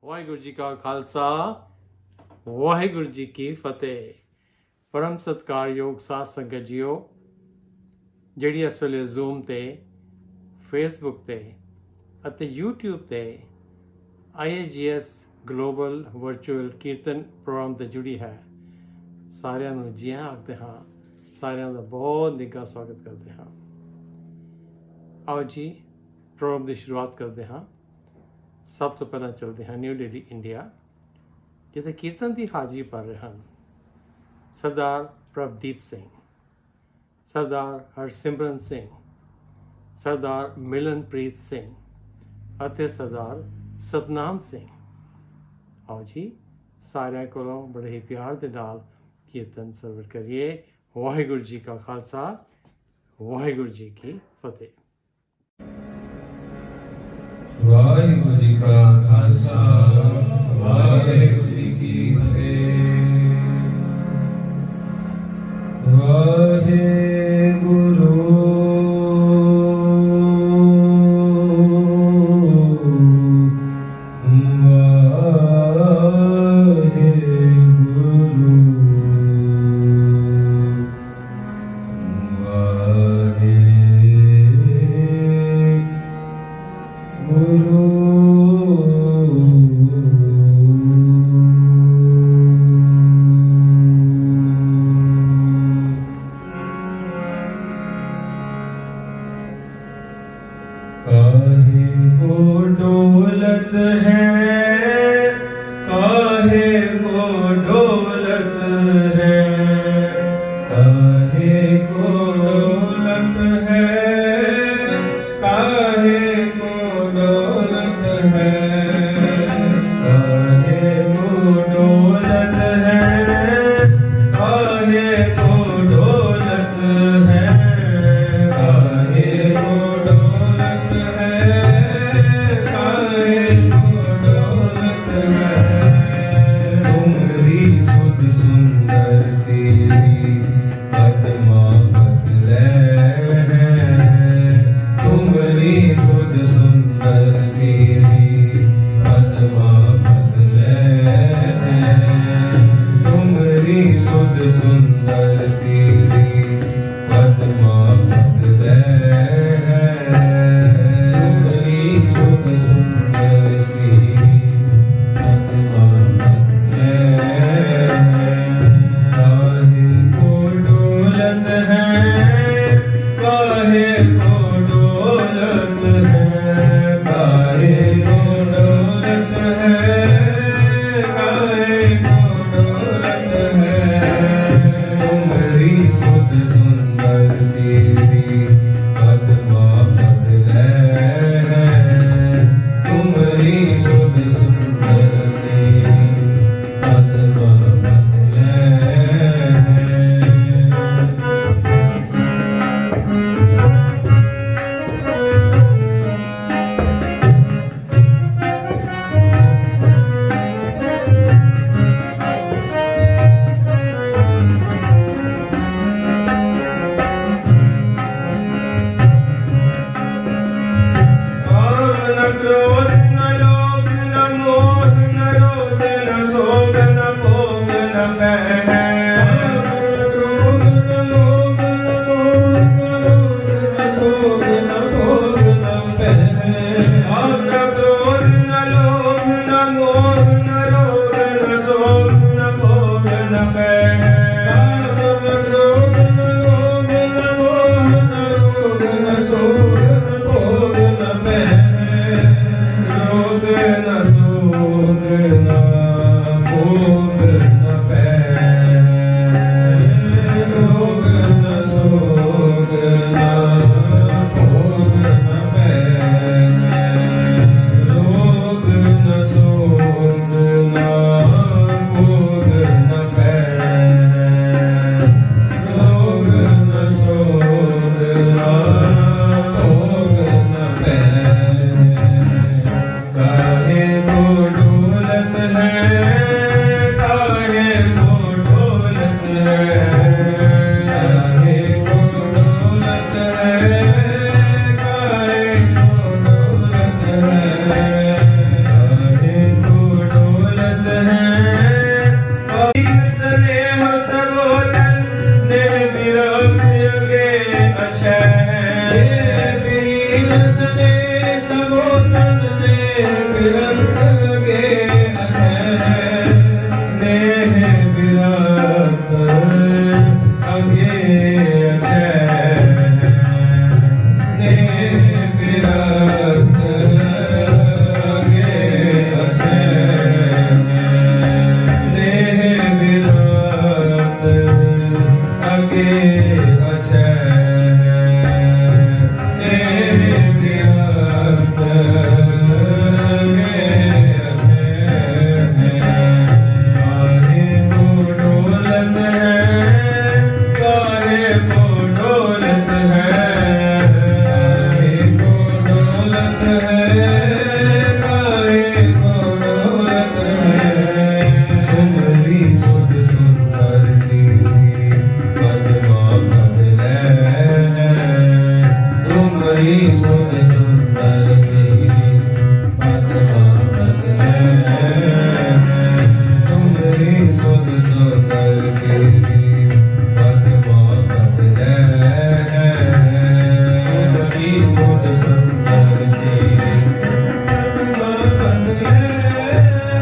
ਵਾਹਿਗੁਰੂ ਜੀ ਕਾ ਖਾਲਸਾ ਵਾਹਿਗੁਰੂ ਜੀ ਕੀ ਫਤਿਹ। ਪਰਮ ਸਤਿਕਾਰਯੋਗ ਸਾਧ ਸੰਗਤ ਜੀਓ, ਜਿਹੜੀ ਇਸ ਵੇਲੇ ਜ਼ੂਮ ਤੇ, ਫੇਸਬੁੱਕ ਤੇ ਅਤੇ YouTube ਤੇ IIGS ਗਲੋਬਲ ਵਰਚੁਅਲ ਕੀਰਤਨ ਪ੍ਰੋਗਰਾਮ ਤੇ ਜੁੜੀ ਹੈ, ਸਾਰਿਆਂ ਨੂੰ ਜੀ ਆਇਆਂ ਆਖਦੇ ਹਾਂ। ਸਾਰਿਆਂ ਦਾ ਬਹੁਤ ਨਿੱਘਾ ਸਵਾਗਤ ਕਰਦੇ ਹਾਂ। ਆਓ ਜੀ ਪ੍ਰੋਗਰਾਮ ਦੀ ਸ਼ੁਰੂਆਤ ਕਰਦੇ ਹਾਂ। ਸਭ ਤੋਂ ਪਹਿਲਾਂ ਚਲਦੇ ਹਾਂ ਨਿਊ ਦਿੱਲੀ ਇੰਡੀਆ, ਜਿੱਥੇ ਕੀਰਤਨ ਦੀ ਹਾਜ਼ਰੀ ਭਰ ਰਹੇ ਹਨ ਸਰਦਾਰ ਪ੍ਰਭਦੀਪ ਸਿੰਘ, ਸਰਦਾਰ ਹਰਸਿਮਰਨ ਸਿੰਘ, ਸਰਦਾਰ ਮਿਲਨਪ੍ਰੀਤ ਸਿੰਘ ਅਤੇ ਸਰਦਾਰ ਸਤਨਾਮ ਸਿੰਘ। ਆਓ ਜੀ ਸਾਰਿਆਂ ਕੋਲੋਂ ਬੜੇ ਹੀ ਪਿਆਰ ਦੇ ਨਾਲ ਕੀਰਤਨ ਸਰਵਰ ਕਰੀਏ। ਵਾਹਿਗੁਰੂ ਜੀ ਕਾ ਖਾਲਸਾ ਵਾਹਿਗੁਰੂ ਜੀ ਕੀ ਫਤਿਹ। ਵਾਹਿਗੁਰੂ ਜੀ ਕਾ ਖਾਲਸਾ ਵਾਹਿਗੁਰੂ ਜੀ ਕੀ ਫਤਿਹ। ਵਾਹਿਗੁਰੂ सुंदर सीरी पद्मा बदले तुमरी सुध सुंदर सीरी पद्मा बदले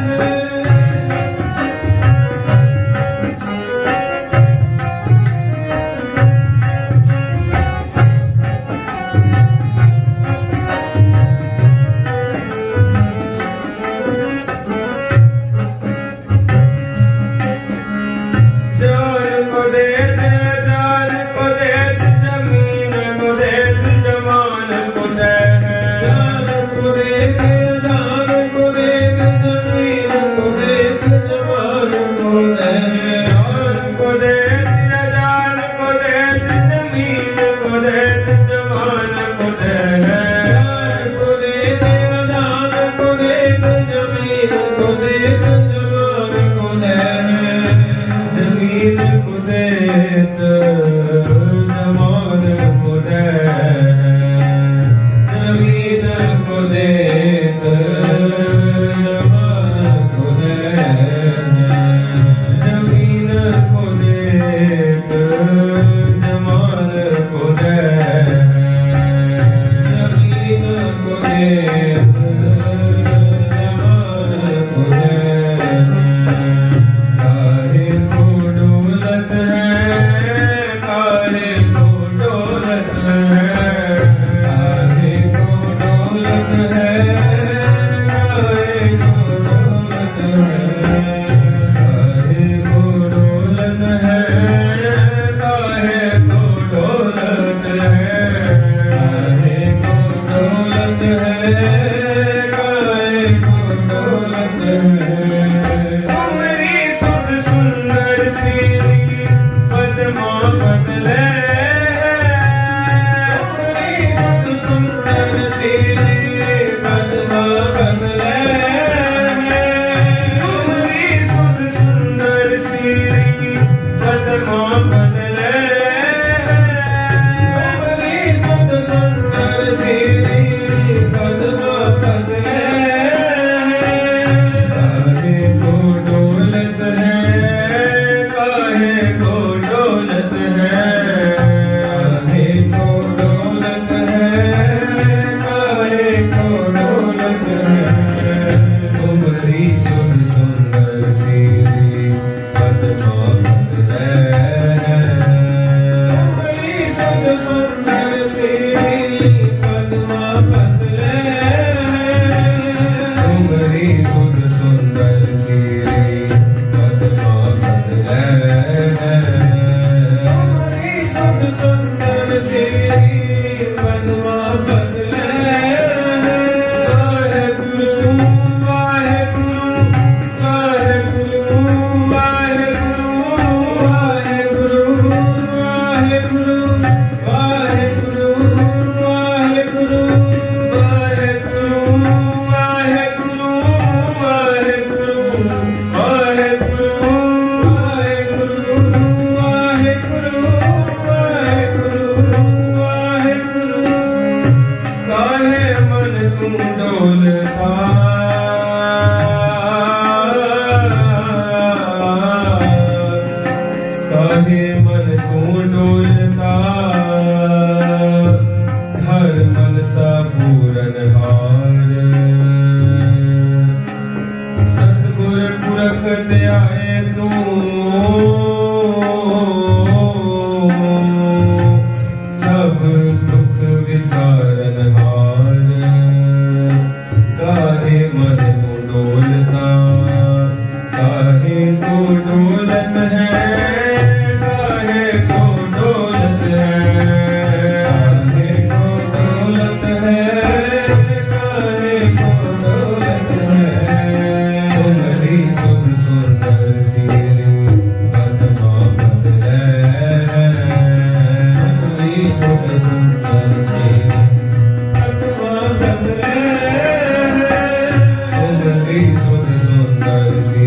सुंदर सी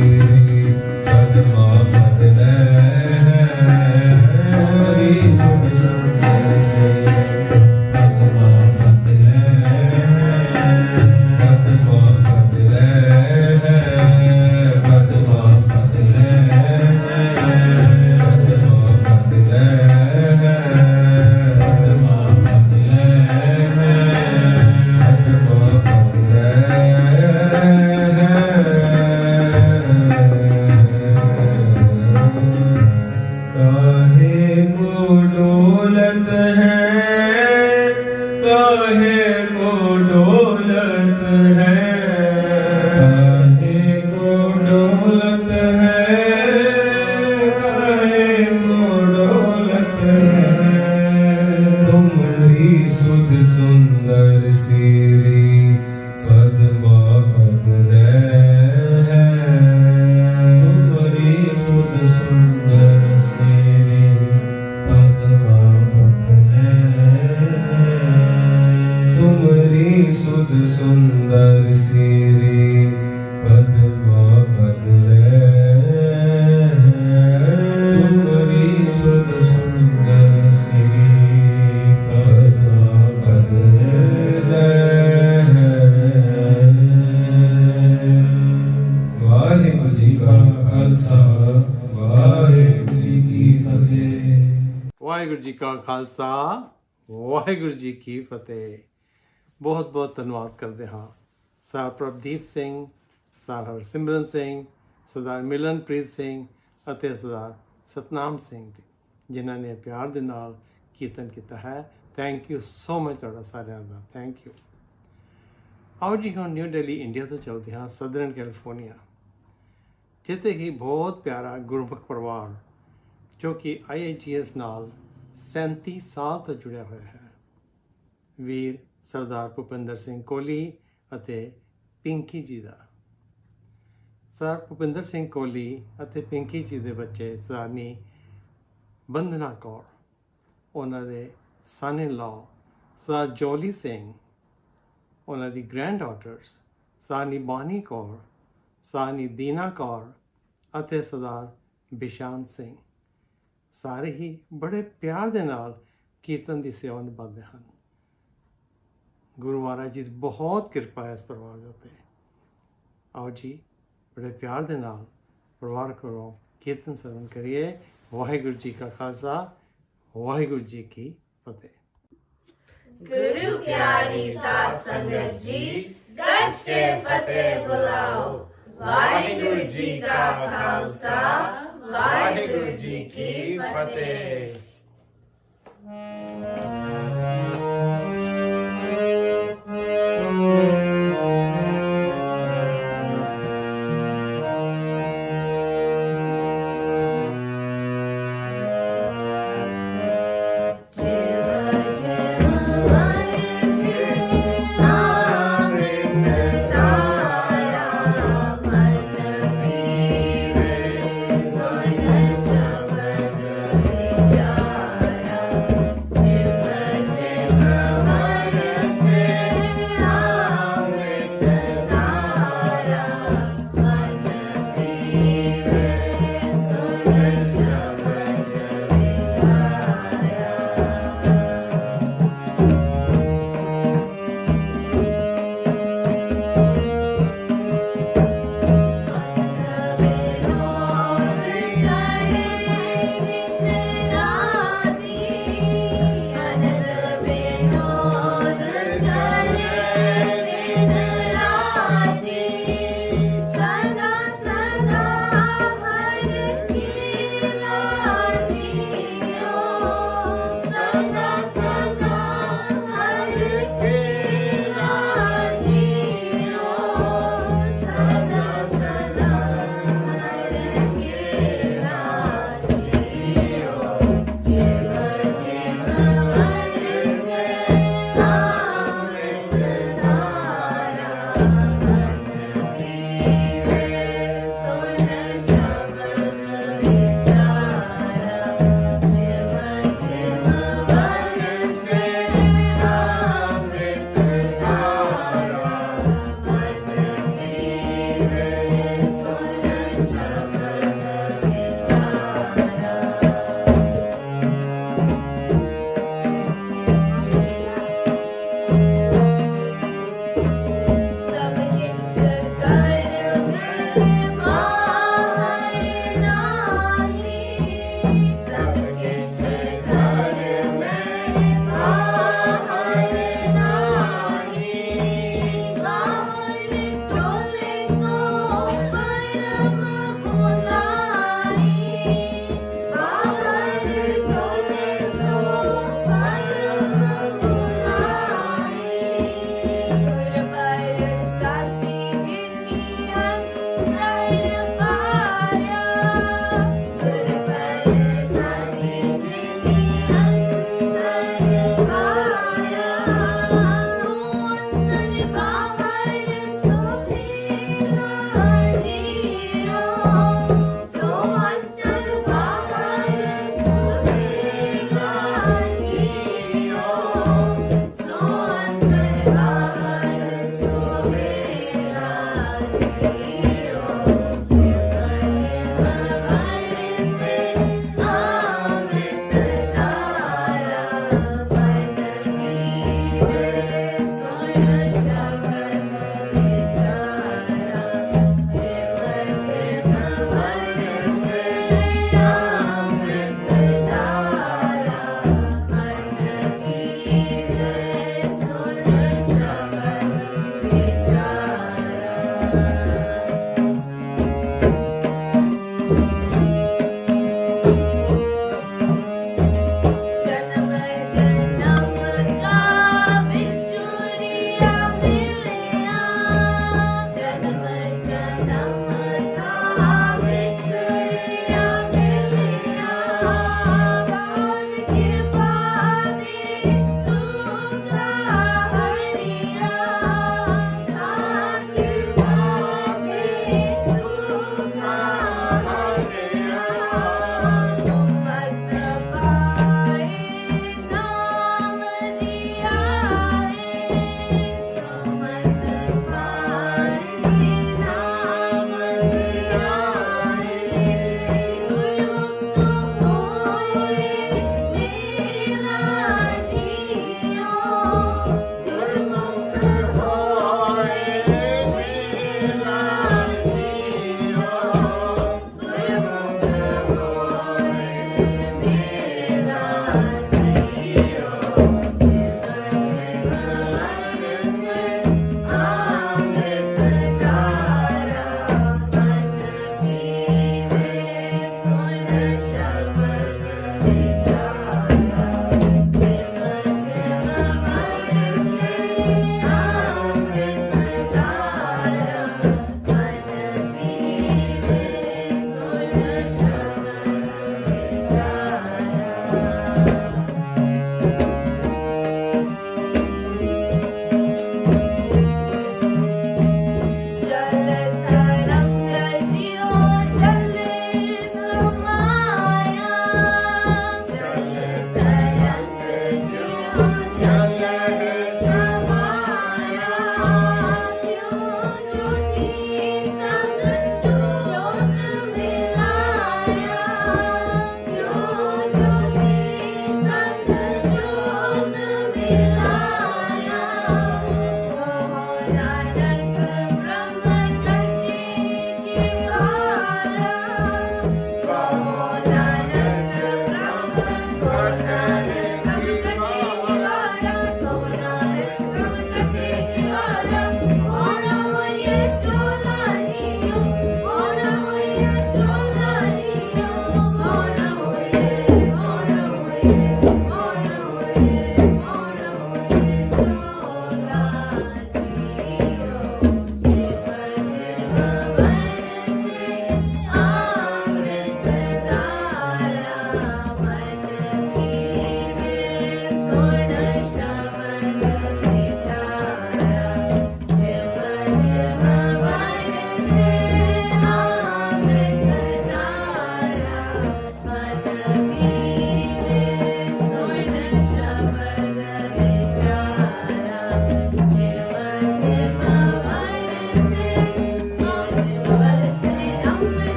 पद्मा बदले ਵਾਹਿਗੁਰੂ ਜੀ ਕਾ ਖਾਲਸਾ ਵਾਹਿਗੁਰੂ ਜੀ ਕੀ ਫਤਿਹ। ਬਹੁਤ ਬਹੁਤ ਧੰਨਵਾਦ ਕਰਦੇ ਹਾਂ ਸਰ ਪ੍ਰਭਦੀਪ ਸਿੰਘ, ਸਰ ਹਰਸਿਮਰਨ ਸਿੰਘ, ਸਰਦਾਰ ਮਿਲਨਪ੍ਰੀਤ ਸਿੰਘ ਅਤੇ ਸਰਦਾਰ ਸਤਨਾਮ ਸਿੰਘ ਜੀ, ਜਿਨ੍ਹਾਂ ਨੇ ਪਿਆਰ ਦੇ ਨਾਲ ਕੀਰਤਨ ਕੀਤਾ ਹੈ। ਥੈਂਕ ਯੂ ਸੋ ਮਚ ਤੁਹਾਡਾ ਸਾਰਿਆਂ ਦਾ, ਥੈਂਕ ਯੂ। ਆਓ ਜੀ ਹੁਣ ਨਿਊ ਦਿੱਲੀ ਇੰਡੀਆ ਤੋਂ ਚੱਲਦੇ ਹਾਂ ਸਦਰਨ ਕੈਲੀਫੋਰਨੀਆ, ਜਿੱਥੇ ਕਿ ਬਹੁਤ ਪਿਆਰਾ ਗੁਰਮੁਖ ਪਰਿਵਾਰ ਜੋ ਕਿ IIGS ਨਾਲ 37 ਸਾਲ ਤੋਂ ਜੁੜਿਆ ਹੋਇਆ ਹੈ, ਵੀਰ ਸਰਦਾਰ ਭੁਪਿੰਦਰ ਸਿੰਘ ਕੋਹਲੀ ਅਤੇ ਪਿੰਕੀ ਜੀ ਦਾ। ਸਰ ਭੁਪਿੰਦਰ ਸਿੰਘ ਕੋਹਲੀ ਅਤੇ ਪਿੰਕੀ ਜੀ ਦੇ ਬੱਚੇ ਸਰਦਾਰਨੀ ਬੰਦਨਾ ਕੌਰ, ਉਹਨਾਂ ਦੇ son in law Sardar Joli Singh, ਉਹਨਾਂ ਦੀ ਗ੍ਰੈਂਡ ਡਾਟਰਸ ਸਰਦਾਰਨੀ ਬਾਨੀ ਕੌਰ, ਸਰਦਾਰਨੀ ਦੀਨਾ ਕੌਰ ਅਤੇ ਸਰਦਾਰ ਬਿਸ਼ਾਨ ਸਿੰਘ, ਸਾਰੇ ਹੀ ਬੜੇ ਪਿਆਰ ਦੇ ਨਾਲ ਕੀਰਤਨ ਦੀ ਸੇਵਾ ਨਿਭਾਉਂਦੇ ਹਨ। ਗੁਰੂ ਮਹਾਰਾਜ ਜੀ ਦੀ ਬਹੁਤ ਕਿਰਪਾ ਹੈ ਇਸ ਪਰਿਵਾਰ ਦੇ ਉੱਤੇ। ਆਓ ਜੀ ਬੜੇ ਪਿਆਰ ਦੇ ਨਾਲ ਪਰਿਵਾਰ ਕੋਲੋਂ ਕੀਰਤਨ ਸਰਵਣ ਕਰੀਏ। ਵਾਹਿਗੁਰੂ ਜੀ ਕਾ ਖਾਲਸਾ ਵਾਹਿਗੁਰੂ ਜੀ ਕੀ ਫਤਿਹ। गुरु प्यारी साध संगत जी गज के फतेह बुलाओ। वाहिगुरु जी का खालसा वाहिगुरु जी की फतेह। Ja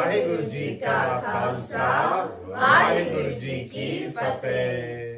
ਵਾਹਿਗੁਰੂ ਜੀ ਕਾ ਖਾਲਸਾ ਵਾਹਿਗੁਰੂ ਜੀ ਕੀ ਫਤਿਹ।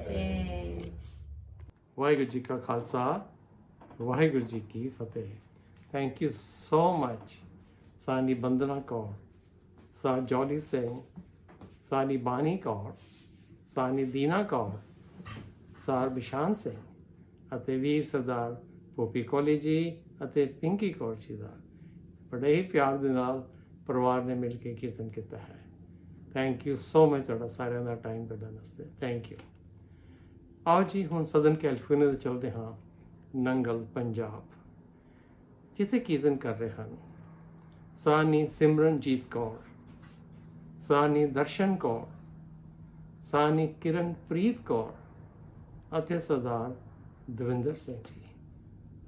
ਫਤਿਹ। ਵਾਹਿਗੁਰੂ ਜੀ ਕਾ ਖਾਲਸਾ, ਵਾਹਿਗੁਰੂ ਜੀ ਕੀ ਫਤਿਹ। ਥੈਂਕ ਯੂ ਸੋ ਮਚ ਸਾਨੀ ਬੰਦਨਾ ਕੌਰ, ਸਾ ਜੋਲੀ ਸਿੰਘ, ਸਾਨੀ ਬਾਨੀ ਕੌਰ, ਸਾਨੀ ਦੀਨਾ ਕੌਰ, ਸਰ ਬਿਸ਼ਾਨ ਸਿੰਘ ਅਤੇ ਵੀਰ ਸਰਦਾਰ ਭੋਪੀ ਕੋਹਲੀ ਜੀ ਅਤੇ ਪਿੰਕੀ ਕੌਰ ਜੀ ਦਾ ਬੜੇ ਹੀ ਪਿਆਰ ਦੇ ਨਾਲ ਪਰਿਵਾਰ ਨੇ ਮਿਲ ਕੇ ਕੀਰਤਨ ਕੀਤਾ ਹੈ। ਥੈਂਕ ਯੂ ਸੋ ਮਚ ਤੁਹਾਡਾ ਸਾਰਿਆਂ ਦਾ ਟਾਈਮ ਕੱਢਣ ਵਾਸਤੇ, ਥੈਂਕ ਯੂ। ਆਓ ਜੀ ਹੁਣ ਸਦਨ ਕੈਲੀਫੋਰਨੀਆ ਦੇ ਚਲਦੇ ਹਾਂ ਨੰਗਲ ਪੰਜਾਬ, ਜਿੱਥੇ ਕੀਰਤਨ ਕਰ ਰਹੇ ਹਨ ਸਾਨੀ ਸਿਮਰਨਜੀਤ ਕੌਰ, ਸਾਨੀ ਦਰਸ਼ਨ ਕੌਰ, ਸਾਨੀ ਕਿਰਨਪ੍ਰੀਤ ਕੌਰ ਅਤੇ ਸਰਦਾਰ ਦਵਿੰਦਰ ਸਿੰਘ ਜੀ।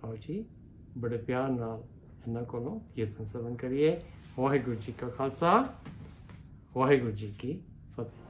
ਆਓ ਜੀ ਬੜੇ ਪਿਆਰ ਨਾਲ ਇਹਨਾਂ ਕੋਲੋਂ ਕੀਰਤਨ ਸਰਵਣ ਕਰੀਏ। ਵਾਹਿਗੁਰੂ ਜੀ ਕਾ ਖਾਲਸਾ, ਵਾਹਿਗੁਰੂ ਜੀ ਕੀ ਫਤਿਹ।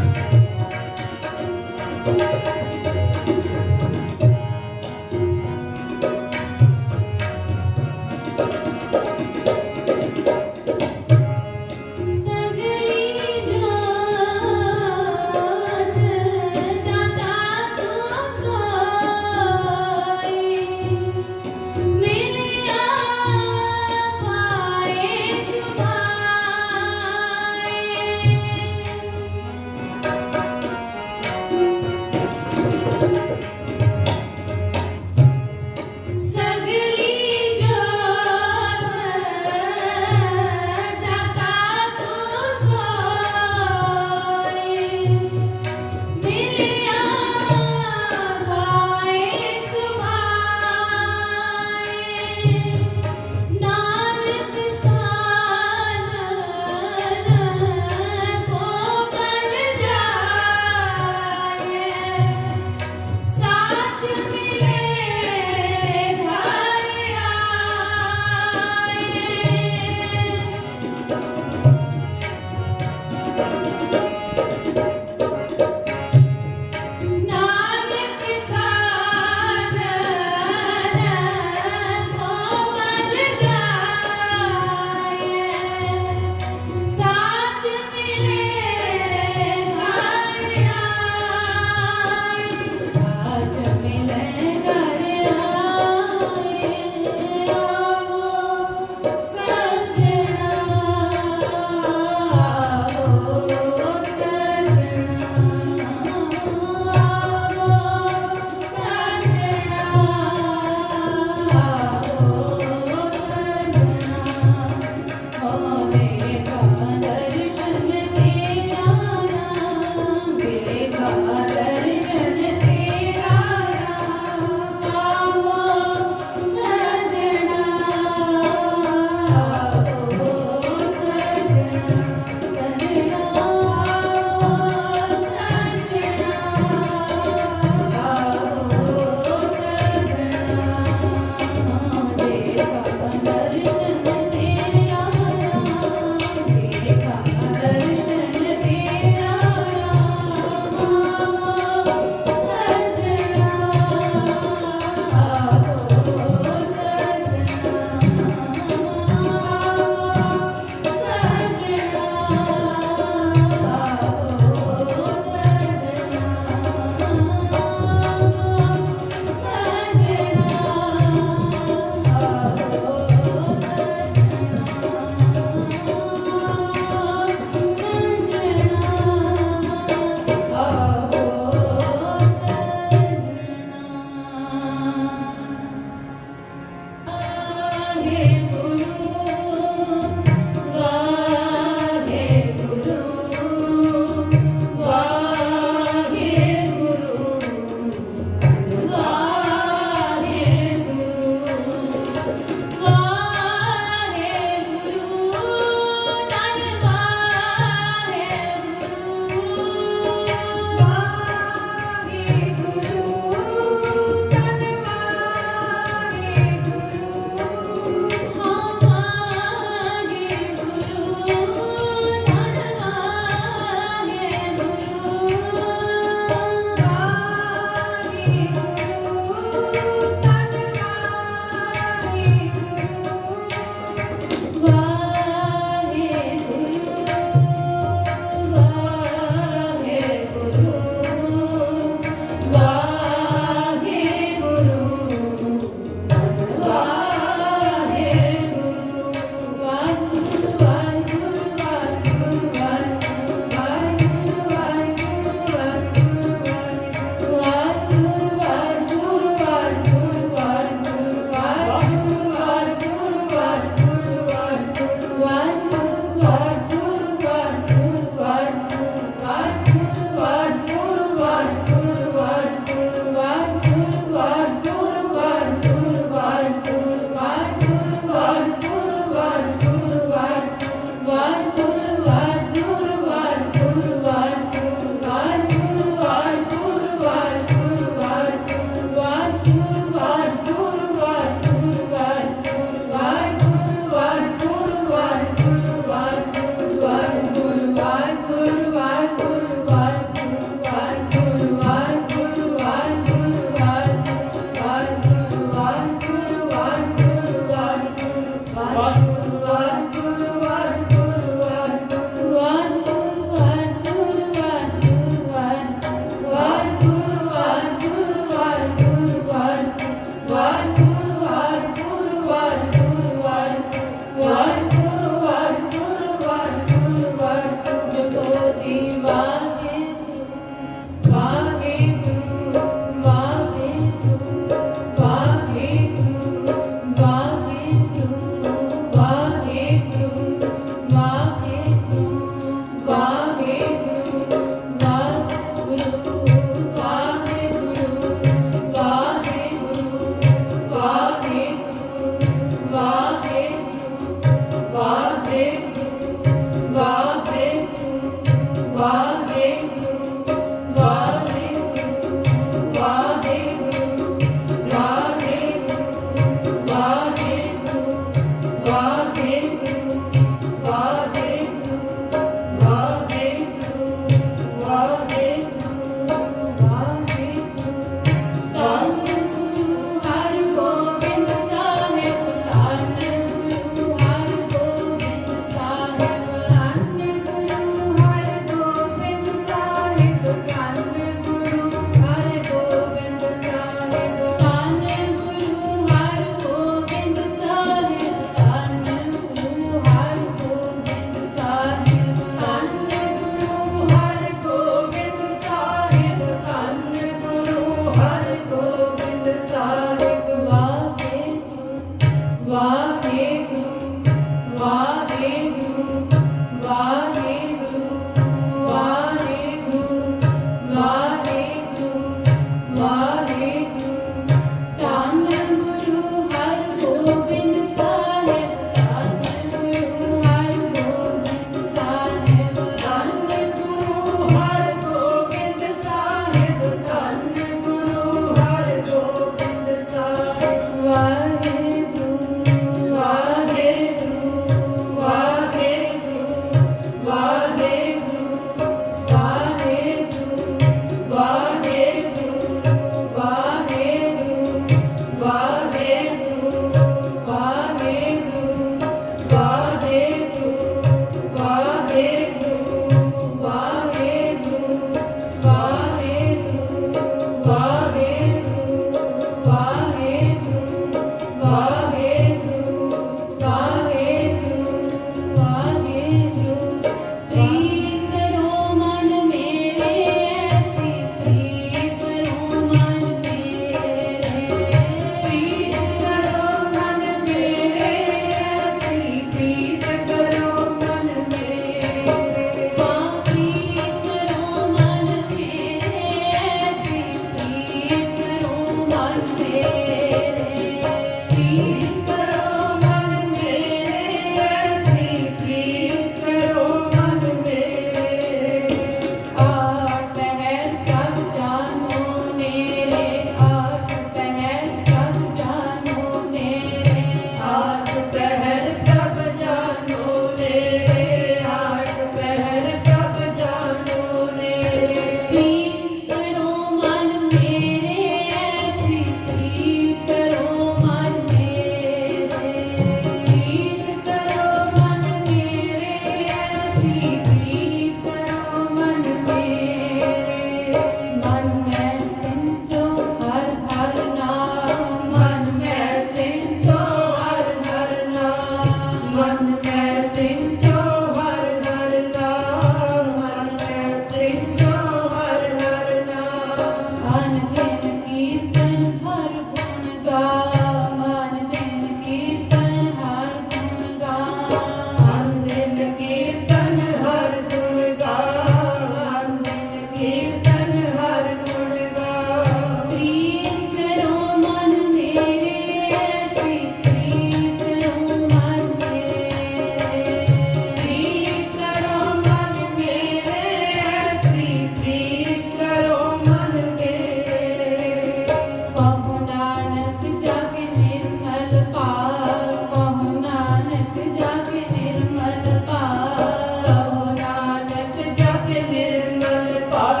कहो नानक जग निर्मल पार, कहो नानक जग निर्मल पार, कहो नानक जग निर्मल पार,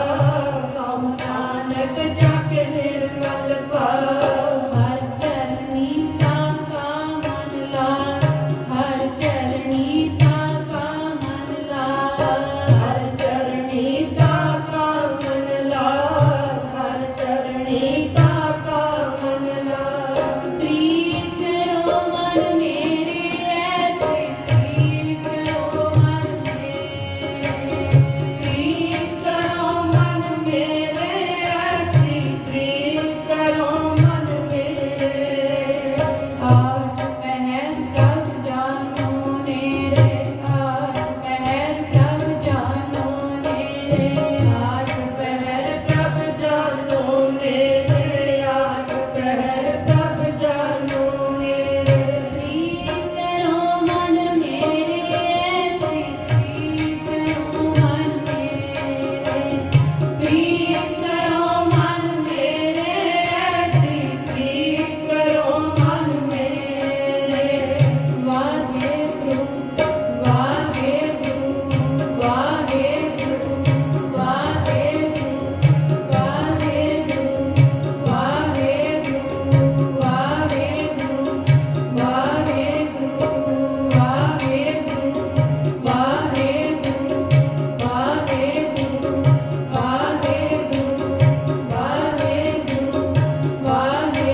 कहो नानक जग निर्मल पार। हर चरनी ताका मन लाग, हर चरनी ताका मन लाग, हर चरनी ताका मन लाग, हर चरनी ताका मन लाग। प्रीत करो मन मेरे ऐसे, प्रीत करो मन मेरे, प्रीत करो मन मेरे ऐसी, प्रीत करो मन मेरे। आठ पहर प्रभ जानो नेरे, आठ पहर प्रभ जानो नेरे, आठ पहर प्रभ जानो नेरे, आठ पहर प्रभ जानो नेरे। प्रीत करो मन मेरे ऐसे, प्रीत करो मन मेरे, प्रीत करो मन मेरे ऐसे, प्रीत करो मन मेरे। वाहे गुरु, वाहे गुरु, वाहे गुरु, वाहे गुरु, वाहे गुरु, वाहे गुरु, वाहे गुरु, वाहे गुरु, वाहे गुरु, वाहे गुरु, वाहे गुरु, वाहे गुरु, वाहे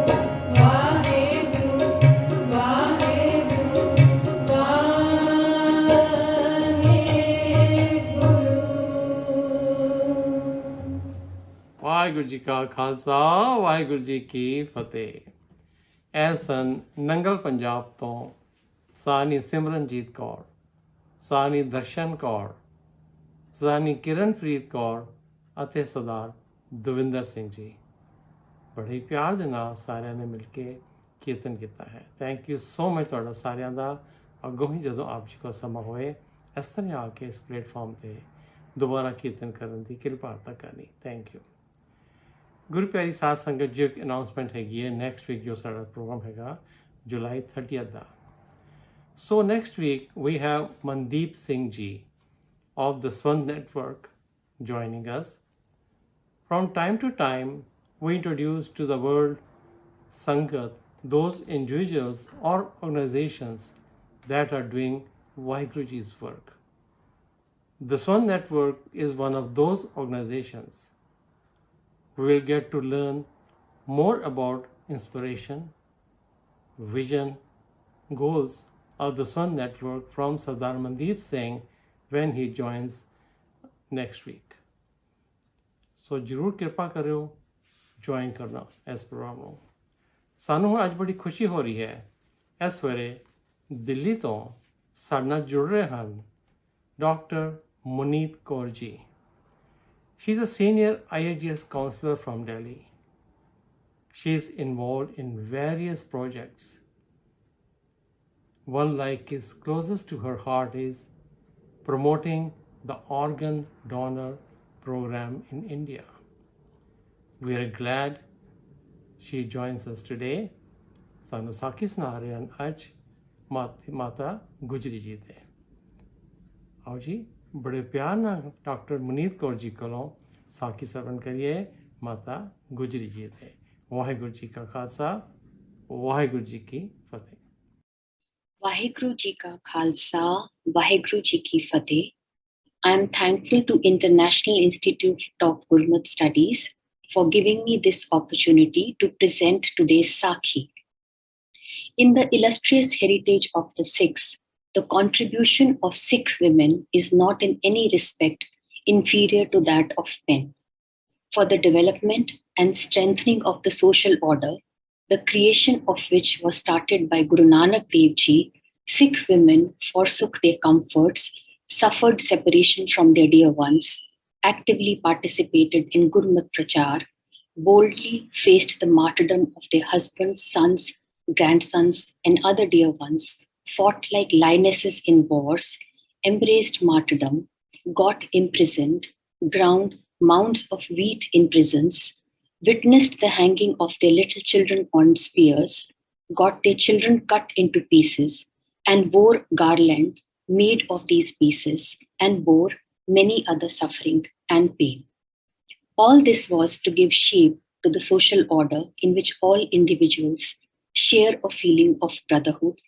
गुरु, वाहे गुरु, वाहे गुरु, वाहे गुरु, वाहे गुरु। ਵਾਹਿਗੁਰੂ ਜੀ ਕਾ ਖਾਲਸਾ ਵਾਹਿਗੁਰੂ ਜੀ ਕੀ ਫਤਿਹ। ਇਹ ਸਨ ਨੰਗਲ ਪੰਜਾਬ ਤੋਂ ਸਾਨੀ ਸਿਮਰਨਜੀਤ ਕੌਰ, ਸਾਨੀ ਦਰਸ਼ਨ ਕੌਰ, ਸਾਨੀ ਕਿਰਨਪ੍ਰੀਤ ਕੌਰ ਅਤੇ ਸਰਦਾਰ ਦਵਿੰਦਰ ਸਿੰਘ ਜੀ। ਬੜੇ ਹੀ ਪਿਆਰ ਦੇ ਨਾਲ ਸਾਰਿਆਂ ਨੇ ਮਿਲ ਕੇ ਕੀਰਤਨ ਕੀਤਾ ਹੈ। ਥੈਂਕ ਯੂ ਸੋ ਮਚ ਤੁਹਾਡਾ ਸਾਰਿਆਂ ਦਾ। ਅੱਗੋਂ ਹੀ ਜਦੋਂ ਆਪ ਜੀ ਕੋਲ ਸਮਾਂ ਹੋਏ ਇਸ ਤਰ੍ਹਾਂ ਆ ਕੇ ਇਸ ਪਲੇਟਫਾਰਮ 'ਤੇ ਦੁਬਾਰਾ ਕੀਰਤਨ ਕਰਨ ਦੀ ਕਿਰਪਾਲਤਾ ਕਰਨੀ। Thank you. ਗੁਰੂ ਪਿਆਰੀ ਸਾਧ ਸੰਗਤ ਜੀ, ਇੱਕ ਅਨਾਉਂਸਮੈਂਟ ਹੈਗੀ ਹੈ। ਨੈਕਸਟ ਵੀਕ ਜੋ ਸਾਡਾ ਪ੍ਰੋਗਰਾਮ ਹੈਗਾ ਜੁਲਾਈ 30 ਦਾ। So next week we have Mandeep Singh ji of the Swan Network joining us. From time to time, we introduce to the world Sangat those individuals or organizations that are doing Vaheguru Ji's work. The Swan Network is one of those organizations. We will get to learn more about inspiration, vision, goals of the Swan Network from Sardar Mandeep Singh when he joins next week. So ਜ਼ਰੂਰ ਕਿਰਪਾ ਕਰਿਓ join ਕਰਨਾ ਇਸ programme ਨੂੰ। ਸਾਨੂੰ ਅੱਜ ਬੜੀ ਖੁਸ਼ੀ ਹੋ ਰਹੀ ਹੈ, ਇਸ ਵੇਲੇ ਦਿੱਲੀ ਤੋਂ ਸਾਡੇ ਨਾਲ ਜੁੜ ਰਹੇ ਹਨ doctor ਮੁਨੀਤ Kaur ji. She is a senior IIGS counselor from Delhi. She is involved in various projects. One like is closest to her heart is promoting the organ donor program in India. We are glad she joins us today. ਸਾਨੂੰ ਸਾਖੀ ਸੁਣਾ ਰਹੇ ਹਨ ਅੱਜ ਮਾਤਾ ਗੁਜਰੀ ਜੀ ਦੇ। ਆਓ ਜੀ ਬੜੇ ਪਿਆਰ ਨਾਲ ਡਾਕਟਰ ਮੁਨੀਤ ਕੌਰ ਜੀ ਕੋਲੋਂ ਸਾਖੀ ਸਰਵਣ ਕਰੀਏ ਮਾਤਾ ਗੁਜਰੀ ਜੀ ਦੇ। ਵਾਹਿਗੁਰੂ ਜੀ ਕਾ ਖਾਲਸਾ ਵਾਹਿਗੁਰੂ ਜੀ ਕੀ ਫਤਿਹ। Vaheguru Ji Ka Khalsa, Vaheguru Ji Ki Fateh. I am thankful to International Institute of Gurmat Studies for giving me this opportunity to present today's Saakhi. In the illustrious heritage of the Sikhs, the contribution of Sikh women is not in any respect inferior to that of men. For the development and strengthening of the social order, the creation of which was started by Guru Nanak Dev Ji, Sikh women forsook their comforts, suffered separation from their dear ones, actively participated in Gurmat Prachar, boldly faced the martyrdom of their husbands, sons, grandsons, and other dear ones, fought like lionesses in wars, embraced martyrdom, got imprisoned, ground mounds of wheat in prisons, witnessed the hanging of their little children on spears, got their children cut into pieces, and wore garlands made of these pieces, and bore many other suffering and pain. All this was to give shape to the social order in which all individuals share a feeling of brotherhood.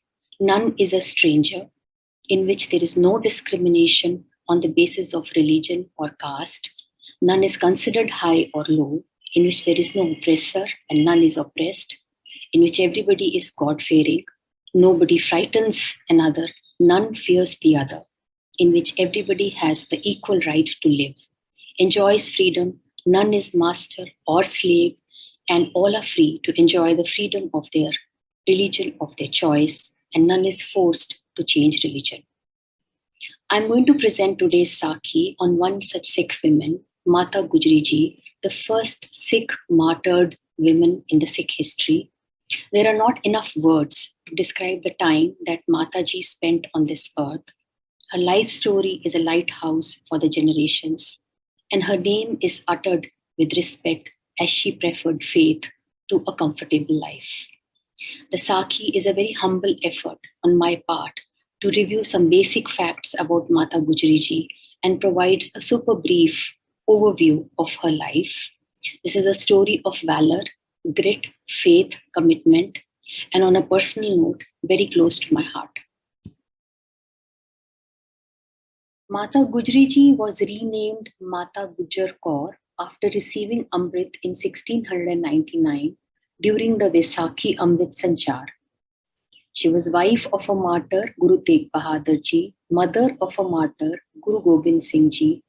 None is a stranger, in which there is no discrimination on the basis of religion or caste. None is considered high or low, in which there is no oppressor and none is oppressed, in which everybody is God-fearing, nobody frightens another, none fears the other, in which everybody has the equal right to live, enjoys freedom, none is master or slave, and all are free to enjoy the freedom of their religion of their choice, and none is forced to change religion. I'm going to present today's Saakhi on one such Sikh woman, Mata Gujjari Ji, the first Sikh martyred woman in the Sikh history. There are not enough words to describe the time that Mata Ji spent on this earth. Her life story is a lighthouse for the generations, and her name is uttered with respect as she preferred faith to a comfortable life. The Saakhi is a very humble effort on my part to review some basic facts about Mata Gujjari Ji and provides a super brief overview of her life. This is a story of valor, grit, faith, commitment, and on a personal note, very close to my heart. Mata Gujjari Ji was renamed Mata Gujjar Kaur after receiving Amrit in 1699 during the Vaisakhi Amrit Sanchar. She was wife of a martyr, Guru Tegh Bahadur Ji, mother of a martyr, Guru Gobind Singh Ji,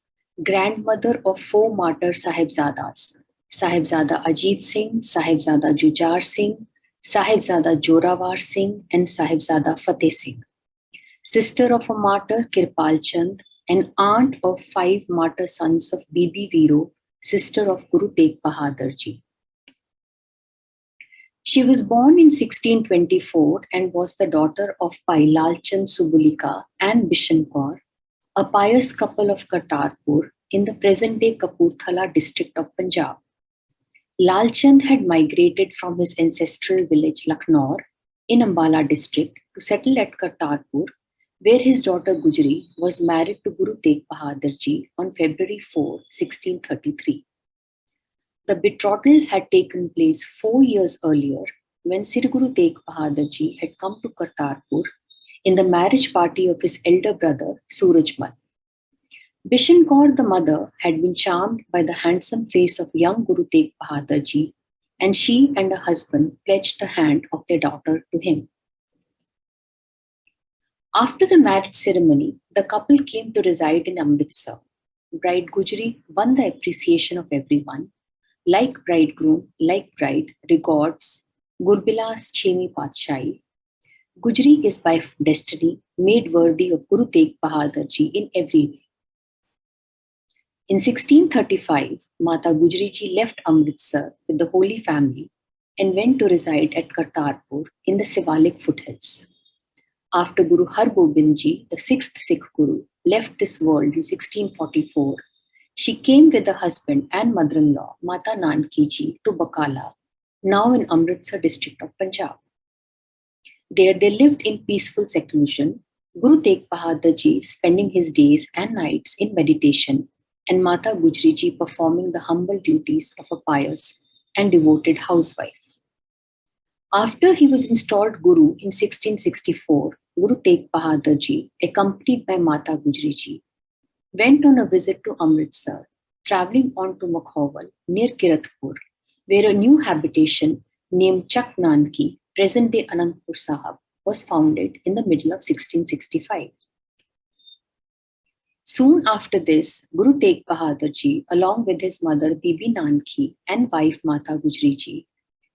grandmother of 4 martyr Sahibzadas, Sahibzada Ajit Singh, Sahibzada Jujar Singh, Sahibzada Jorawar Singh, and Sahibzada Fateh Singh, sister of a martyr, Kirpal Chand, and aunt of 5 martyr sons of Bibi Viro, sister of Guru Tegh Bahadur Ji. She was born in 1624 and was the daughter of Bhai Lal Chand Subulika and Bishan Kaur, a pious couple of Kartarpur in the present-day Kapurthala district of Punjab. Lal Chand had migrated from his ancestral village Lucknow in Ambala district to settle at Kartarpur, where his daughter Gujjari was married to Guru Tegh Bahadur Ji on February 4, 1633. The betrothal had taken place 4 years earlier when Sri Guru Tegh Bahadur Ji had come to Kartarpur in the marriage party of his elder brother Surajmal. Bishan Kaur, the mother, had been charmed by the handsome face of young Guru Tegh Bahadur Ji, and she and her husband pledged the hand of their daughter to him. After the marriage ceremony, the couple came to reside in Amritsar. Bride Gujjari won the appreciation of everyone. Like bridegroom, like bride, regards Gurbilas Chhemi Patshahi. Gujjari is by destiny made worthy of Guru Tegh Bahadur Ji in every way. In 1635, Mata Gujjari Ji left Amritsar with the Holy Family and went to reside at Kartarpur in the Shivalik foothills. After Guru Har Gobind Ji, the 6th Sikh Guru, left this world in 1644, she came with her husband and mother-in-law, Mata Nanki Ji, to Bakala, now in Amritsar district of Punjab. There they lived in peaceful seclusion, Guru Tegh Bahadur Ji spending his days and nights in meditation, and Mata Gujjari Ji performing the humble duties of a pious and devoted housewife. After he was installed Guru in 1664, Guru Tegh Bahadur Ji, accompanied by Mata Gujjari Ji, went on a visit to Amritsar, travelling on to Makhowal near Kiratpur, where a new habitation named Chak Nanki, present-day Anandpur Sahab, was founded in the middle of 1665. Soon after this, Guru Tegh Bahadur Ji, along with his mother Bibi Nanki and wife Mata Gujjari Ji,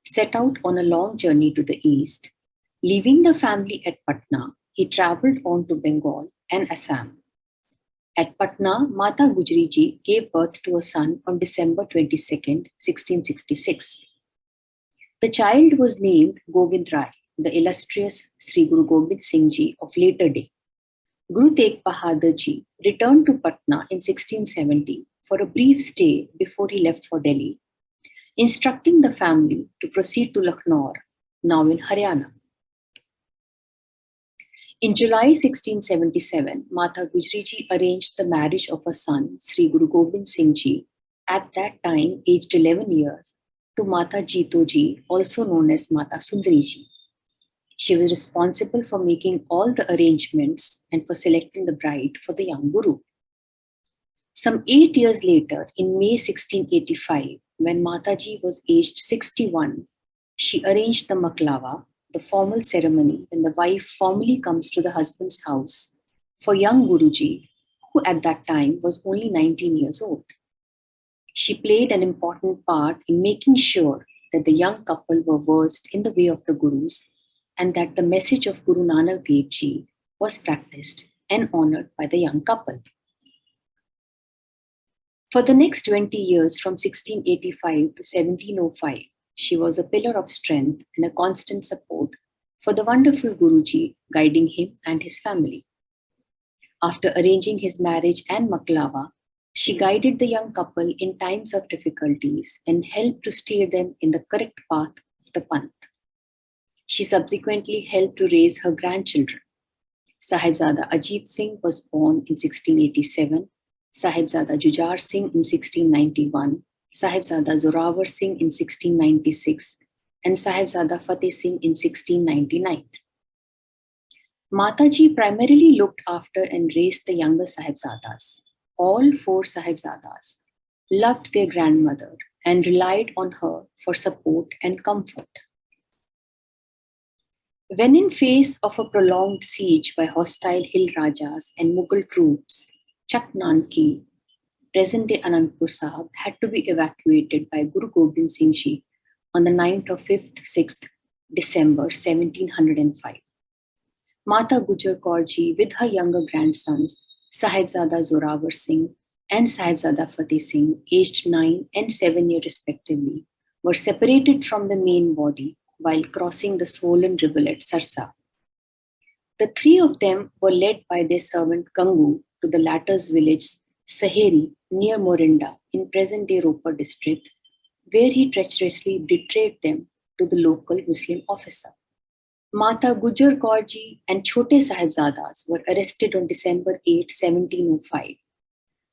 set out on a long journey to the east. Leaving the family at Patna, he travelled on to Bengal and Assam. At Patna, Mata Gujjari Ji gave birth to a son on December 22nd, 1666. The child was named Gobind Rai, the illustrious Sri Guru Gobind Singh Ji of later day. Guru Tegh Bahadur Ji returned to Patna in 1670 for a brief stay before he left for Delhi. instructing the family to proceed to Lucknow, now in Haryana. In July 1677, Mata Gujjari Ji arranged the marriage of her son, Sri Guru Gobind Singh Ji, at that time aged 11 years, to Mata Jito Ji, also known as Mata Sundari Ji. She was responsible for making all the arrangements and for selecting the bride for the young Guru. Some 8 years later, in May 1685, when Mataji was aged 61, she arranged the maklava, the formal ceremony when the wife formally comes to the husband's house, for young Guruji, who at that time was only 19 years old. She played an important part in making sure that the young couple were versed in the way of the Gurus and that the message of Guru Nanak Dev Ji was practiced and honored by the young couple. For the next 20 years, from 1685 to 1705, she was a pillar of strength and a constant support for the wonderful Guruji, guiding him and his family. After arranging his marriage and maklava, she guided the young couple in times of difficulties and helped to steer them in the correct path of the Panth. She subsequently helped to raise her grandchildren. Sahibzada Ajit Singh was born in 1687, Sahibzada Jujhar Singh in 1691, Sahibzada Zorawar Singh in 1696, and Sahibzada Fateh Singh in 1699. Mataji primarily looked after and raised the younger Sahibzadas. All 4 Sahibzadas loved their grandmother and relied on her for support and comfort. When in face of a prolonged siege by hostile hill Rajas and Mughal troops, Chaknanki, present-day Anandpur Sahib, had to be evacuated by Guru Gobind Singh Ji on the 9th of 6th December 1705. Mata Gujjari Kaur Ji, with her younger grandsons, Sahibzada Zorawar Singh and Sahibzada Fateh Singh, aged 9 and 7 years respectively, were separated from the main body while crossing the swollen rivulet Sarsa. The 3 of them were led by their servant Gangu to the latter's village Saheri near Morinda in present-day Ropar district, where he treacherously betrayed them to the local Muslim officer. Mata Gujjari Kaur Ji and Chote Sahibzadas were arrested on December 8, 1705.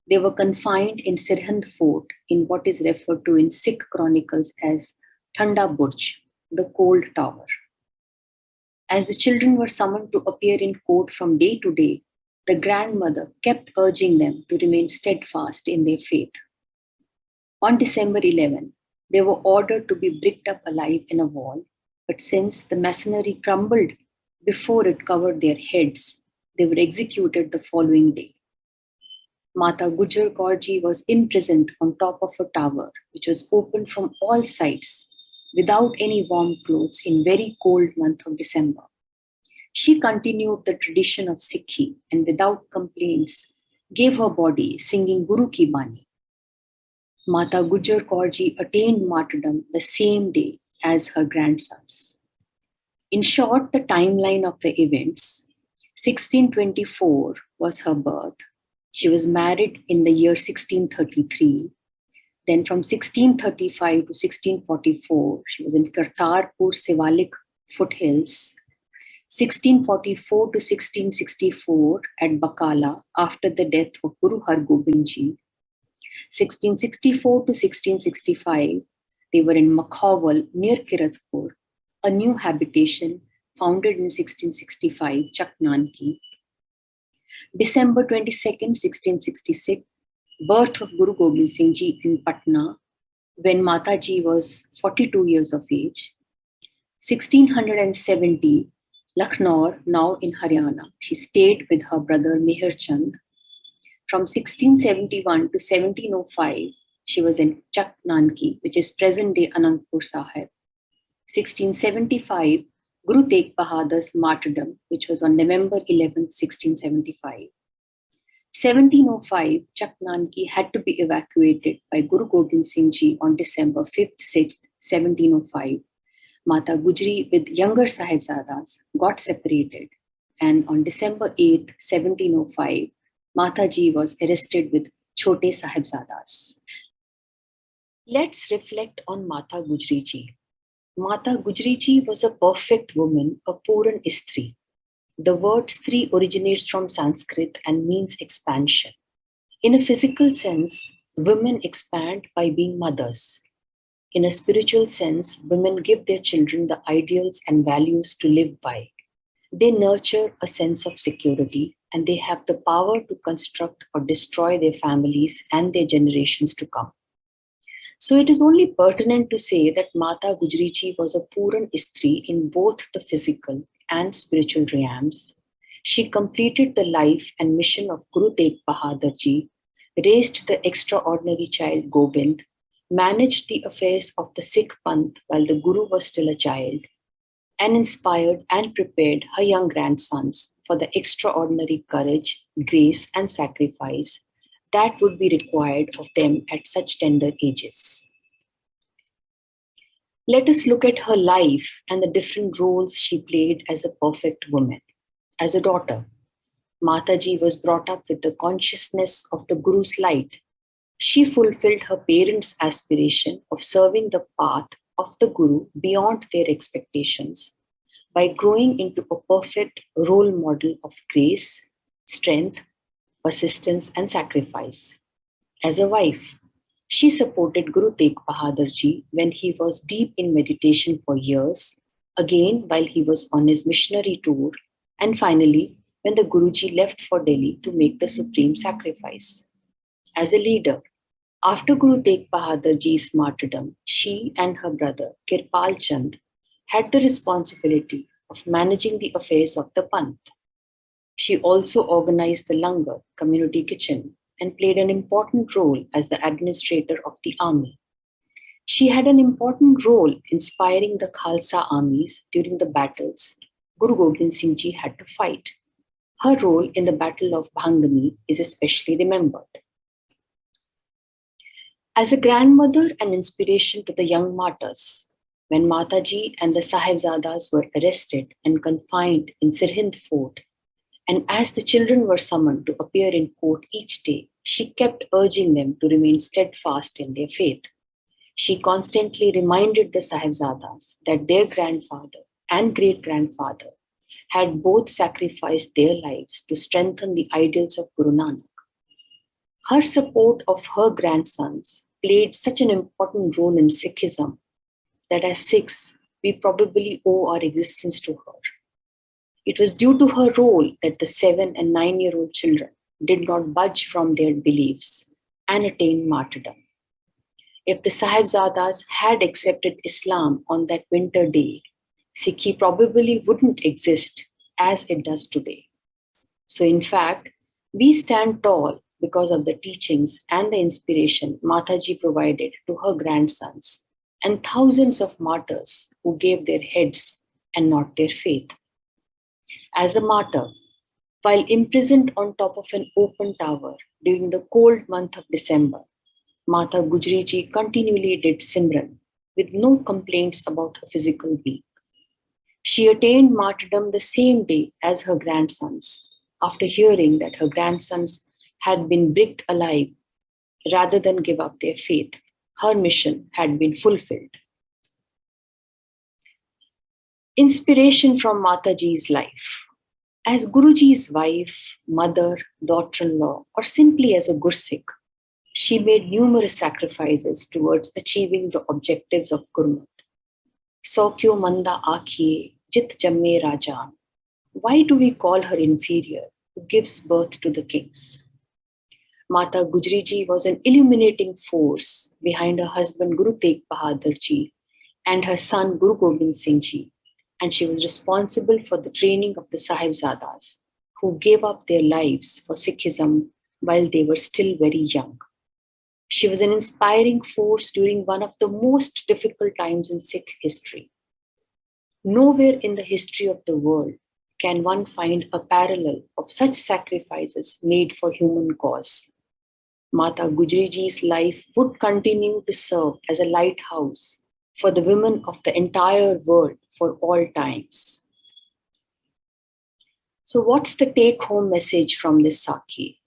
They were confined in Sirhind Fort in what is referred to in Sikh chronicles as Thanda Burj, the cold tower. As the children were summoned to appear in court from day to day, the grandmother kept urging them to remain steadfast in their faith. On December 11, they were ordered to be bricked up alive in a wall, but since the masonry crumbled before it covered their heads, they were executed the following day. Mata Gujjari Kaur Ji was imprisoned on top of a tower, which was open from all sides, without any warm clothes in very cold month of December. She continued the tradition of Saakhi and without complaints gave her body singing Guru Ki Bani. Mata Gujjari Kaur Ji attained martyrdom the same day as her grandsons. In short, the timeline of the events: 1624 was her birth. She was married in the year 1633. Then from 1635 to 1644, she was in Kartarpur Sivalik foothills. 1644 to 1664 at Bakala after the death of Guru Har Gobind Ji. 1664 to 1665, they were in Makhawal near Kiratpur, a new habitation founded in 1665, Chaknanki. December 22nd, 1666, birth of Guru Gobind Singh Ji in Patna, when Mataji was 42 years of age. 1670, Lucknow, now in Haryana. She stayed with her brother Meher Chand. From 1671 to 1705, she was in Chaknanki, which is present-day Anandpur Sahib. 1675, Guru Tegh Bahadur's martyrdom, which was on November 11, 1675. 1705, Chaknanki had to be evacuated by Guru Gobind Singh Ji on December 5th, 6th, 1705. Mata Gujjari with younger Sahibzadas got separated, and on December 8th, 1705, Mataji was arrested with Chote Sahibzadas. Let's reflect on Mata Gujjari Ji. Mata Gujjari Ji was a perfect woman, a Puran Istri. The word Stri originates from Sanskrit and means expansion. In a physical sense, women expand by being mothers. In a spiritual sense, women give their children the ideals and values to live by. They nurture a sense of security and they have the power to construct or destroy their families and their generations to come. So it is only pertinent to say that Mata Gujjari Ji was a Puran Istri in both the physical and spiritual realms. She completed the life and mission of Guru Tegh Bahadur Ji, raised the extraordinary child Gobind, managed the affairs of the Sikh Panth while the Guru was still a child, and inspired and prepared her young grandsons for the extraordinary courage, grace, and sacrifice that would be required of them at such tender ages. Let us look at her life and the different roles she played as a perfect woman. As a daughter, Mataji was brought up with the consciousness of the Guru's light. She fulfilled her parents' aspiration of serving the path of the Guru beyond their expectations by growing into a perfect role model of grace, strength, persistence, and sacrifice. As a wife, she supported Guru Tegh Bahadur Ji when he was deep in meditation for years, again while he was on his missionary tour, and finally when the Guruji left for Delhi to make the supreme sacrifice. As a leader, after Guru Tegh Bahadur Ji's martyrdom, she and her brother Kirpal Chand had the responsibility of managing the affairs of the Panth. She also organized the Langar community kitchen and played an important role as the administrator of the army. She had an important role inspiring the Khalsa armies during the battles Guru Gobind Singh Ji had to fight. Her role in the Battle of Bhangani is especially remembered. As a grandmother and inspiration to the young martyrs, when Mataji and the Sahibzadas were arrested and confined in Sirhind fort, and as the children were summoned to appear in court each day, she kept urging them to remain steadfast in their faith. She constantly reminded the Sahibzadas that their grandfather and great-grandfather had both sacrificed their lives to strengthen the ideals of Guru Nanak. Her support of her grandsons played such an important role in Sikhism that as Sikhs, we probably owe our existence to her. It was due to her role that the 7 and 9-year-old children did not budge from their beliefs and attained martyrdom. If the Sahibzadas had accepted Islam on that winter day, Sikhi probably wouldn't exist as it does today. So in fact, we stand tall because of the teachings and the inspiration Mataji provided to her grandsons and thousands of martyrs who gave their heads and not their faith. As a martyr, while imprisoned on top of an open tower during the cold month of December, Mata Gujjari Ji continually did Simran with no complaints about her physical being. She attained martyrdom the same day as her grandsons, after hearing that her grandsons had been bricked alive rather than give up their faith. Her mission had been fulfilled. Inspiration from Mataji's life. As Guruji's wife, mother, daughter-in-law, or simply as a Gursikh, she made numerous sacrifices towards achieving the objectives of Gurmat. Saukyo manda aakhiye, jit jamme rajan. Why do we call her inferior, who gives birth to the kings? Mata Gujjari Ji was an illuminating force behind her husband Guru Tegh Bahadur Ji and her son Guru Gobind Singh Ji, and she was responsible for the training of the Sahibzadas, who gave up their lives for Sikhism while they were still very young. She was an inspiring force during one of the most difficult times in Sikh history. Nowhere in the history of the world can one find a parallel of such sacrifices made for human cause. Mata Gujjari Ji's life would continue to serve as a lighthouse for the women of the entire world for all times. So what's the take-home message from this Saakhi?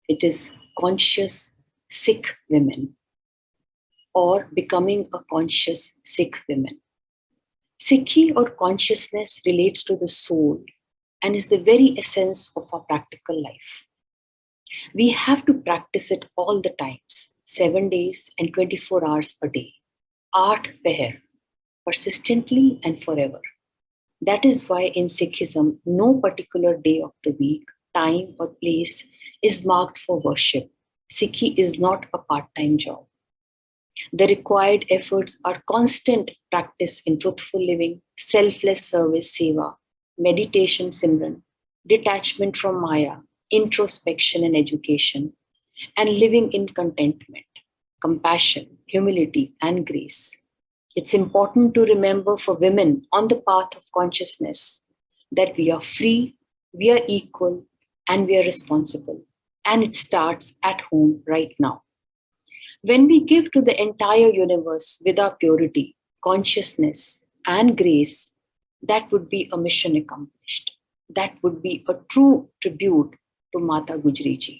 It is conscious Sikh women. or becoming a conscious Sikh woman. Sikhi or consciousness relates to the soul and is the very essence of our practical life. We have to practice it all the times, 7 days and 24 hours a day, Aat Peher, persistently and forever. That is why in Sikhism, no particular day of the week, time or place is marked for worship. Sikhi is not a part-time job. The required efforts are constant practice in truthful living, selfless service, Sewa, meditation, Simran, detachment from Maya, introspection and education, and living in contentment, compassion, humility, and grace. It's important to remember for women on the path of consciousness that we are free, we are equal, and we are responsible. And it starts at home right now. When we give to the entire universe with our purity, consciousness, and grace, that would be a mission accomplished. That would be a true tribute to Mata Gujjari Ji.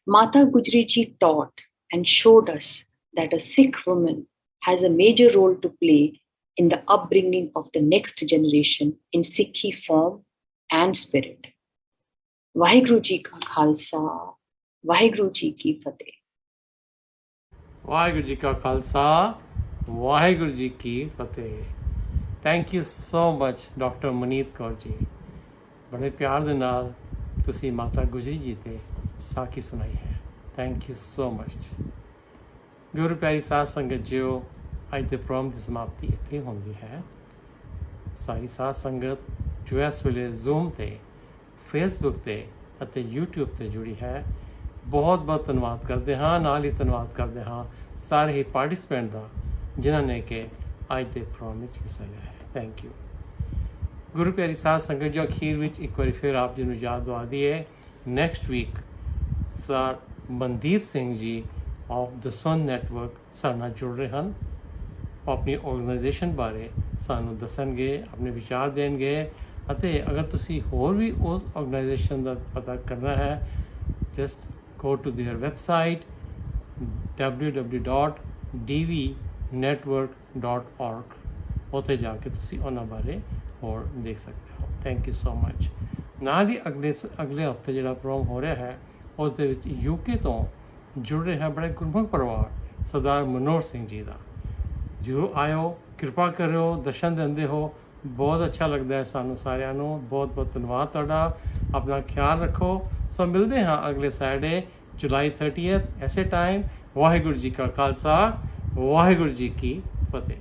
Mata Gujjari Ji taught and showed us that a Sikh woman has a major role to play in the upbringing of the next generation in Sikhi form and spirit. Vaheguru Ji ka Khalsa, Vaheguru Ji ki Fateh. Waheguru ji ਕਾ ਖਾਲਸਾ ਵਾਹਿਗੁਰੂ ਜੀ ਕੀ ਫਤਿਹ। Thank you so much doctor Maneet Kaur ji, ਬੜੇ ਪਿਆਰ ਦੇ ਨਾਲ ਤੁਸੀਂ ਮਾਤਾ ਗੁਜਰੀ ਜੀ ਤੇ ਸਾਖੀ ਸੁਣਾਈ ਹੈ। Thank you so much. ਗੁਰੂ ਪਿਆਰੀ ਸਾਧ ਸੰਗਤ ਜੀਓ, ਅੱਜ ਦੇ ਪ੍ਰੋਗਰਾਮ ਦੀ ਸਮਾਪਤੀ ਇੱਥੇ ਹੁੰਦੀ ਹੈ। ਸਾਰੀ ਸਾਧ ਸੰਗਤ ਜੋ ਇਸ ਵੇਲੇ ਜ਼ੂਮ ਤੇ, ਫੇਸਬੁੱਕ ਤੇ ਅਤੇ ਯੂਟਿਊਬ ਤੇ ਜੁੜੀ ਹੈ, ਬਹੁਤ ਬਹੁਤ ਧੰਨਵਾਦ ਕਰਦੇ ਹਾਂ। ਨਾਲ ਹੀ ਧੰਨਵਾਦ ਕਰਦੇ ਹਾਂ ਸਾਰੇ ਹੀ ਪਾਰਟਿਸਪੈਂਟ ਦਾ ਜਿਨ੍ਹਾਂ ਨੇ ਕਿ ਅੱਜ ਦੇ ਪ੍ਰੋਗਰਾਮ ਵਿੱਚ ਹਿੱਸਾ ਲਿਆ ਹੈ। Thank you. ਗੁਰੂ ਪਿਆਰੀ ਸਾਧ ਸੰਗਤ ਜੋ ਅਖੀਰ ਵਿੱਚ ਇੱਕ ਵਾਰੀ ਫਿਰ ਆਪ ਜੀ ਨੂੰ ਯਾਦ ਦਵਾ ਦਈਏ, next week sir Mandeep Singh ji of the son network ਸਾਡੇ ਨਾਲ ਜੁੜ ਰਹੇ ਹਨ। ਉਹ ਆਪਣੀ ਆਰਗੇਨਾਈਜੇਸ਼ਨ ਬਾਰੇ ਸਾਨੂੰ ਦੱਸਣਗੇ, ਆਪਣੇ ਵਿਚਾਰ ਦੇਣਗੇ ਅਤੇ ਅਗਰ ਤੁਸੀਂ ਹੋਰ ਵੀ ਉਸ ਆਰਗੇਨਾਈਜੇਸ਼ਨ ਦਾ ਪਤਾ ਕਰਨਾ ਹੈ, just go to their website www.dvnetwork.org, ਉੱਥੇ ਜਾ ਕੇ ਤੁਸੀਂ ਉਹਨਾਂ ਬਾਰੇ ਹੋਰ ਦੇਖ ਸਕਦੇ ਹੋ। Thank you so much. ਨਾਲ ਹੀ ਅਗਲੇ ਹਫਤੇ ਜਿਹੜਾ ਪ੍ਰੋਗਰਾਮ ਹੋ ਰਿਹਾ ਹੈ ਉਸ ਦੇ ਵਿੱਚ ਯੂਕੇ ਤੋਂ ਜੁੜ ਰਿਹਾ ਬੜੇ ਗੁਰਮੁਖ ਪਰਿਵਾਰ ਸਰਦਾਰ ਮਨੋਹਰ ਸਿੰਘ ਜੀ ਦਾ। ਜ਼ਰੂਰ ਆਇਓ, ਕਿਰਪਾ ਕਰਿਓ, ਦਰਸ਼ਨ ਦਿੰਦੇ ਹੋ, ਬਹੁਤ ਅੱਛਾ ਲੱਗਦਾ ਹੈ ਸਾਨੂੰ ਸਾਰਿਆਂ ਨੂੰ। ਬਹੁਤ ਬਹੁਤ ਧੰਨਵਾਦ ਤੁਹਾਡਾ। ਆਪਣਾ ਖਿਆਲ ਰੱਖੋ। ਸੋ ਮਿਲਦੇ ਹਾਂ ਅਗਲੇ ਸੈਟਰਡੇ ਜੁਲਾਈ 30 ਐਸੇ ਟਾਈਮ। ਵਾਹਿਗੁਰੂ ਜੀ ਕਾ ਖਾਲਸਾ, ਵਾਹਿਗੁਰੂ ਜੀ ਕੀ ਫਤਿਹ।